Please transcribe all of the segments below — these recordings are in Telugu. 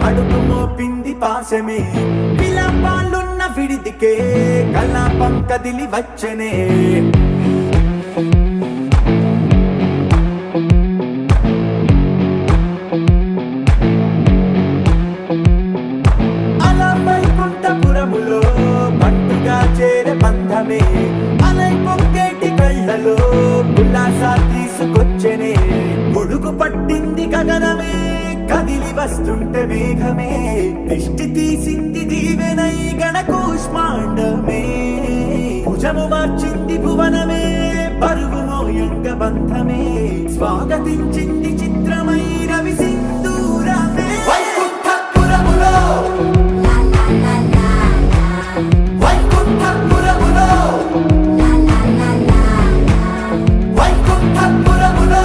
అడుగు మోపింది పాశమే విలాపాలున్న విడిదికే కలాపం కదిలి వచ్చనే అలా వైకుంఠపురములో పట్టుగా చేరే బంధమే అలై పొంగేటి కళ్ళలో ఉల్లాసా తీసుకొచ్చనే గొడుగు పట్టింది గగనమే కదిలి వస్తుంటే మేఘమే దృష్టి తీసింది దీవెనై గణకూష్మాండమే భుజము మార్చింది భువనమే పరువు మోయంగ బంధమే స్వాగతించింది చిత్రమై రవి సింధూరమే వైకుంఠపురములో వైకుంఠపురములో వైకుంఠపురములో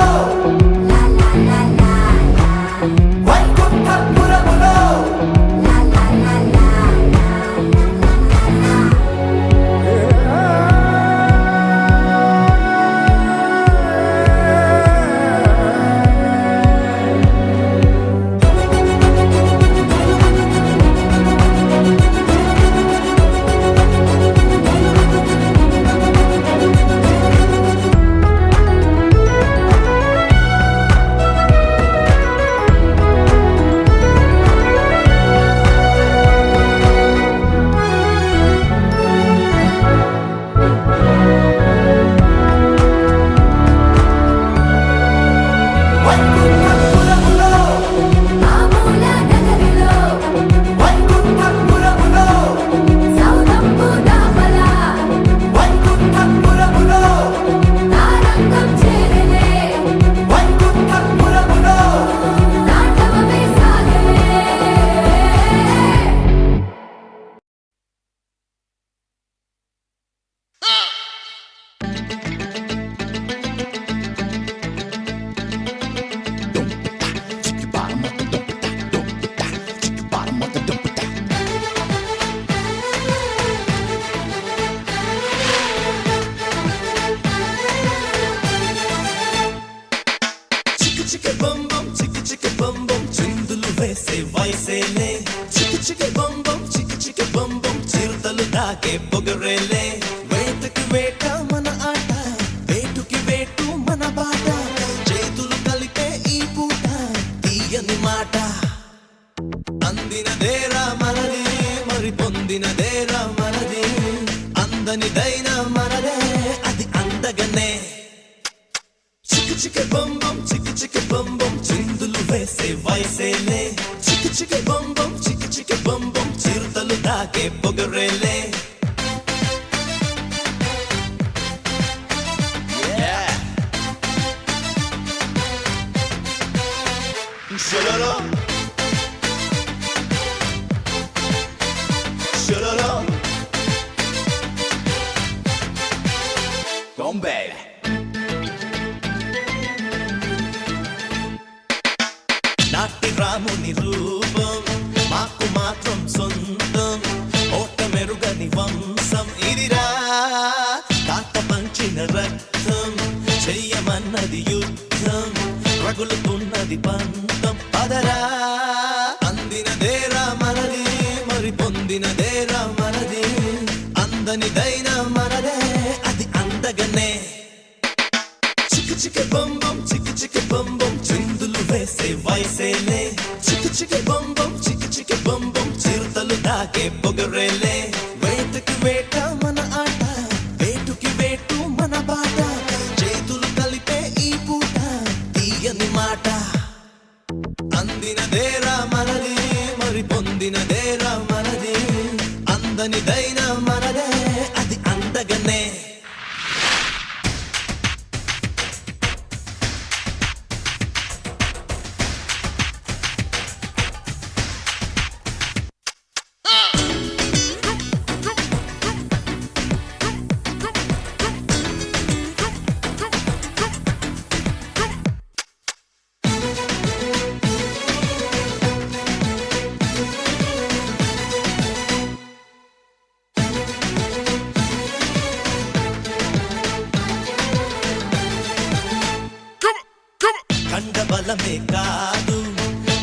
పొగరేలే వేటకి వేట మన ఆట వేటుకి వేటు మన బాట చేతులు కలిపే ఈ పూట తీయని మాట అందినదేరా మనది మరి పొందినదేరా మనది అందనిదైనా మనదే అది అందగనే చిక్కు చిక్కు బొంబం చిక్కు చిక్కు బొంబం చిందులు వేసే వయసేలే చిక్కు చిక్కు బొంబం చిక్కు చిక్కు బొంబం చిరుతలు దాకే పొగరేలే Shalala, shalala, come baby. నాటి రాముని రూపం మాకు మాత్రం సొంతం ఓట మెరుగని వంశం ఇదిరా తాత పంచిన రక్తం చెయ్యమన్నది యుద్ధం రగులుతున్నది పంతం పదరా అందినదేరా మనది మరి పొందినదేరా మనది అందనిదైనా మనదే అది అందగనే చిక్కు చిక్కు బొంబం చిక్కు చిక్కు బొంబం చిందులు వేసే వయసేలే చిక్కు చిక్కు బొంబం చిక్కు చిక్కు బొంబం చిరుతలు దాకే పొగరేలే వేటకి వేట మన ఆట వేటు అందగనే కండ బలమే కాదు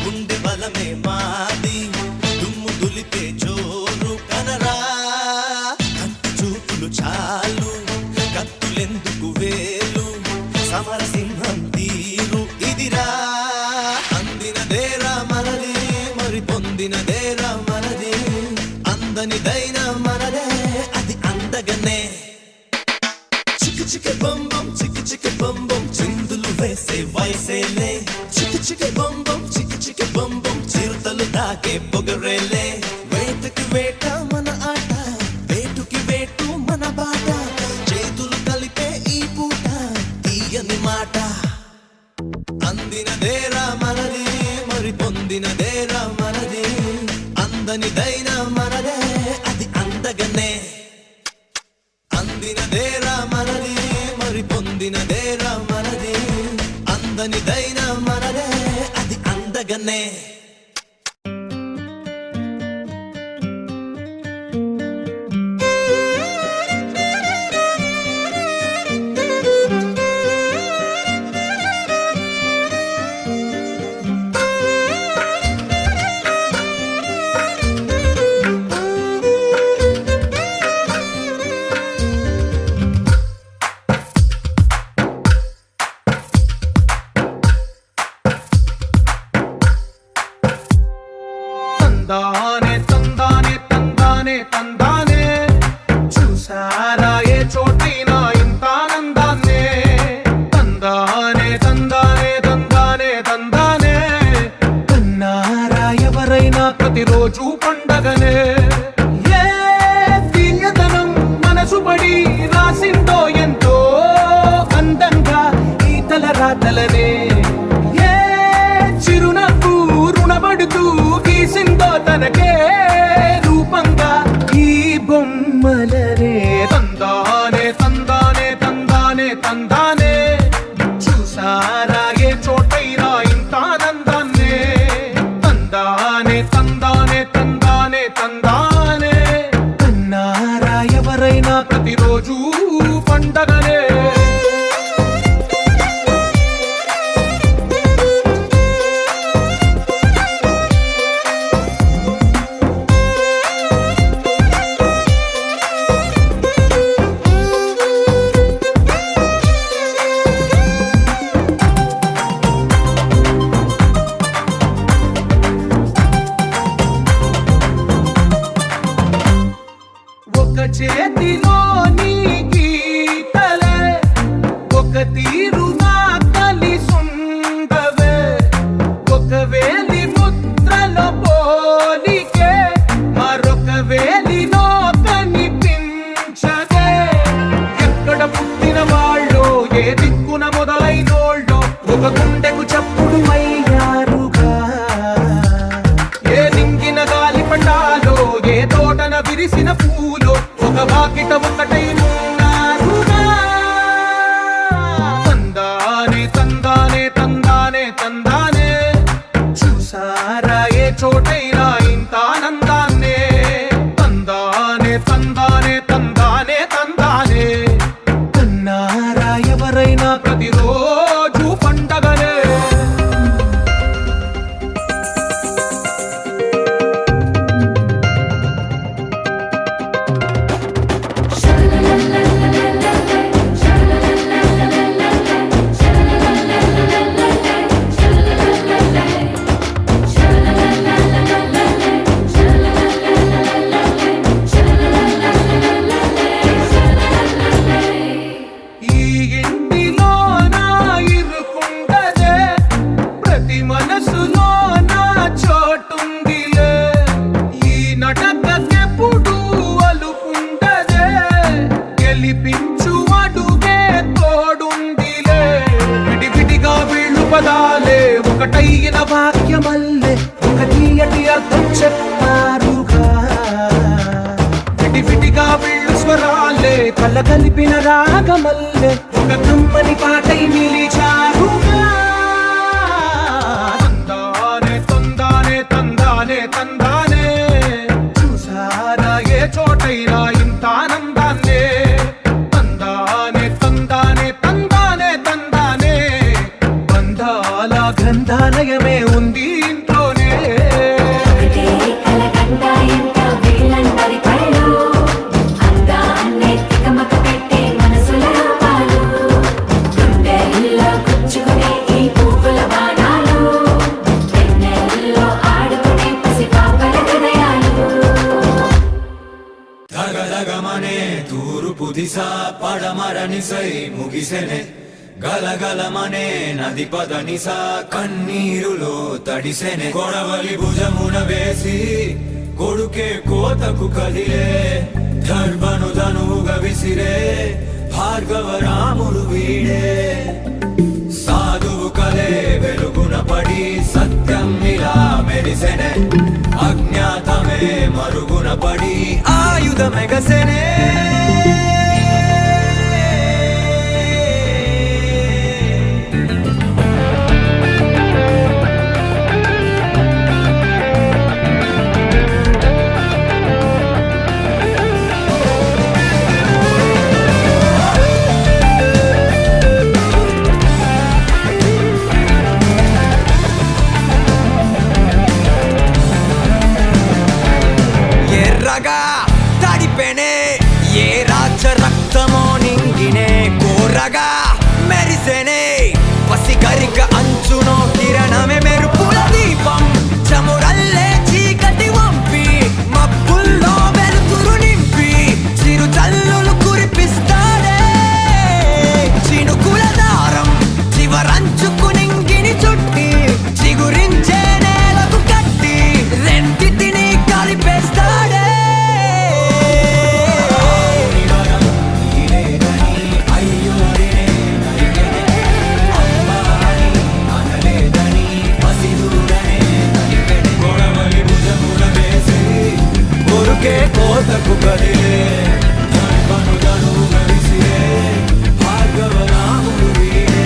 గుండె బలమే మాది దుమ్ము దులిపే జోరు కనరా కంటి చూపులు చాలు కత్తులెందుకు వేలు సమరసింహం తీరు ఇదిరా అందినదేరా మనది మరి పొందినదేరా మనది అందనిదైనా మనదే అది అందగనే చిక్కు చిక్కు బొంబం చిక్కు చిక్కు బొంబం చిందులు వేసే వయసేలే చిక్కు బొంబం చిక్కు బొంబం చిరుతలు దాకే పొగరేలే వేటకి వేట మన ఆట వేటుకి వేటు మన బాట చేతులు కలిపే ఈ పూట తీయని మాట అందినదేరా మనది మరి పొందినదేరా మనది అందనిదైనా మనదే అది అందగనే అందినదేరా మనది మరి పొందినదేరా మనది అందనిదైనా మనదే అది అందగనే తందానే తందానే తందానే తందానే చూసారా ఏ చోటైనా ఇంత ఆనందాన్నే తందానే తందానే తందానే తందానే కన్నారా ఎవరైనా ప్రతిరోజు పండగనే ఏ తీయదనం మనసు పడి రాసిందో ఎంతో అందంగా ఈ తల రాతలనే ఏ చిరునవ్వు రుణపడుతూ గీసిందో తనకే రూపంగా ఈ బొమ్మలనే తందానే తందానే తందానే తందానే చూసారా ఏ చోటైనా ఇంత ఆనందాన్నే తందానే తందానే తందానే తందానే కన్నారా ఎవరైనా ప్రతిరోజు పండగనే ఒక చేతిలో నీ గీతలే ఒక తీరుగా కలిసుండవే ఒక వేలి ముద్రలో పోలికే మరొక వేలిలో కనిపించదే ఎక్కడ పుట్టిన వాళ్ళో ఏ దిక్కున మొదలైనోళ్ళో ఒక గుండెకు చప్పుడు అయ్యారుగా ఏ నింగిన గాలి పటాలో ఏ తోటన విరిసిన పూలో ఒక వాకిట ఒకటై ఉన్నారుగా తందానే తందానే తందానే తందానే చూసారా ఏ చోటైనా ఇంత ఆనందాన్నే తందానే తందానే తందానే తందానే కన్నారా ఎవరైనా ప్రతిరోజు పండగనే Sha తీయన వాక్యమల్లే ఒక తీయటి అర్థం చెప్పారుగా విడివిడిగా వీళ్ళు స్వరాలే కళ్ళ కలిపిన రాగమల్లే ఒక కమ్మని పాటై నిలిచారుగా తందానే తందానే తందానే తందానే చూసారా ఏ చోటైనా ఇంత ఆనందాన్నే తందానే తందానే తందానే తందానే బంధాల గ్రంథాలయమే ఉంది ఇంట్లోనే ఒకటే కలకండ ఎంత వీళ్ళందరి కళ్ళు అందాన్నే తికమక పెట్టే మనసుల రూపాలు గుండెల్లో గుచ్చుకునే ఈ పువ్వుల బాణాలు వెన్నెల్లో ఆడుకునే పసిపాపల హృదయాలు దగదగమనే తూర్పు దిశ పడమరనిసై ముగిసెనే గలగలమనే నది పదనిస కన్నీరులో తడిసెనే కొడవలి భుజమున వేసి కొడుకే కోతకు కదిలే దర్భను ధనువుగా విసిరే భార్గవ రాముడు వీడే సాధువు కలే వెలుగున పడి సత్యం ఇలా మెరిసెనే అజ్ఞాతమే మరుగున పడి ఆయుధమెగసెనే ఎర్రగా తడిపెనే ఏ రాజ రక్తమో నింగినే కోరగా మెరిసెనే పసిగరిక అంచునో కిరణమే మెరుపుల దీపం చమురల్లే చీకటి వంపి మబ్బుల్లో వెలుతురు నింపి చిరు చల్లులు కురిపిస్తాడే చినుకుల దారం చివరంచుకు నింగిని చుట్టి చిగురించే నేలకు కట్టి రెండిటిని కలిపేస్తాడే కొరుకే కోతకు కదిలే దర్భను ధనువుగా విసిరే భార్గవ రాముడు వీడే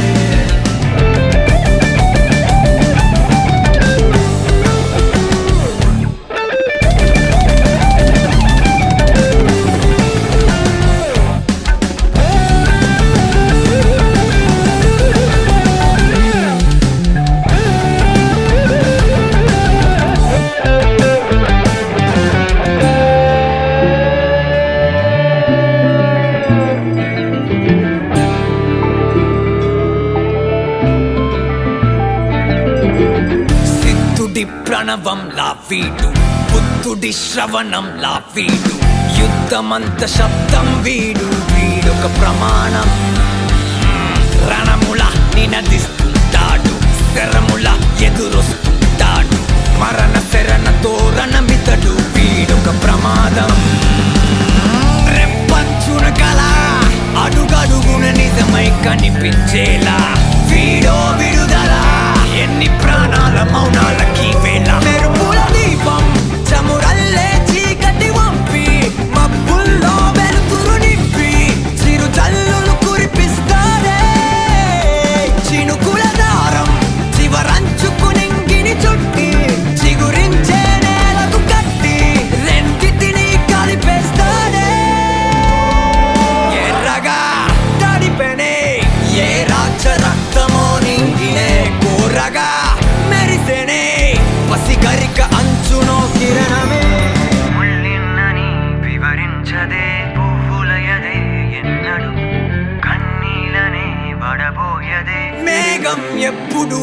సిద్ధుడి ప్రణవం లా వీడు బుద్ధుడి శ్రవణం లా వీడు యుద్ధమంత శబ్దం వీడు వీడొక ప్రమాణం రణముల నినదిస్తుంటాడు శరముల ఎదురొస్తుంటాడు మరణ శరణ తోరణమితడు వీడొక ప్రమాదం రెప్పంచున కల అడుగడుగున నిజమై కనిపించేలా వీడో విడుదల ఎన్ని ప్రాణాల మౌనాలకి వేళ మెరుపుల దీపం చమురల్లే చీకటి వంపి మబ్బుల్లో వెలుతురు నింపి చిరు చల్లులు కురిపిస్తాడే చినుకుల దారం చివరంచుకు నింగిని చుట్టి చిగురించే నేలకు కట్టి రెండిటిని కలిపేస్తాడే ఎర్రగా తడిపెనే ఏ రాజ రక్తమో నింగినే కోరగా మెరిసెనే పసిగరిక అంచునో కిరణమే ముళ్ళిన్నని వివరించదే పువ్వులయదే ఎన్నడు కన్నీలనే వడబోయదే మేఘం ఎప్పుడు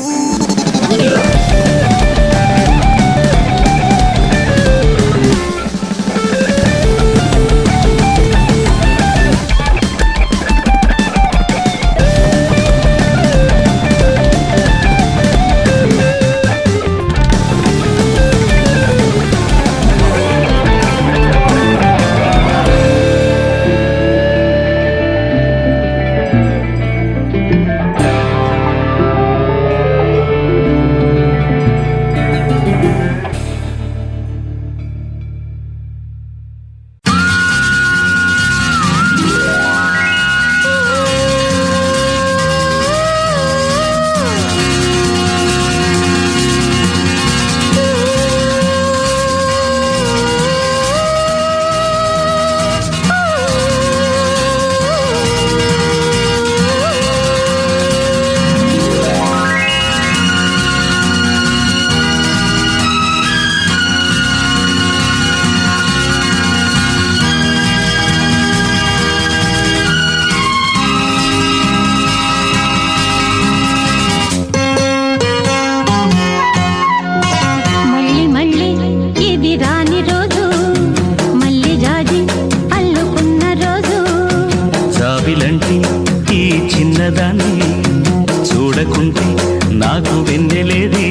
జాబిలంటి ఈ చిన్నదాన్ని చూడకుంటే నాకు వెన్నెలేది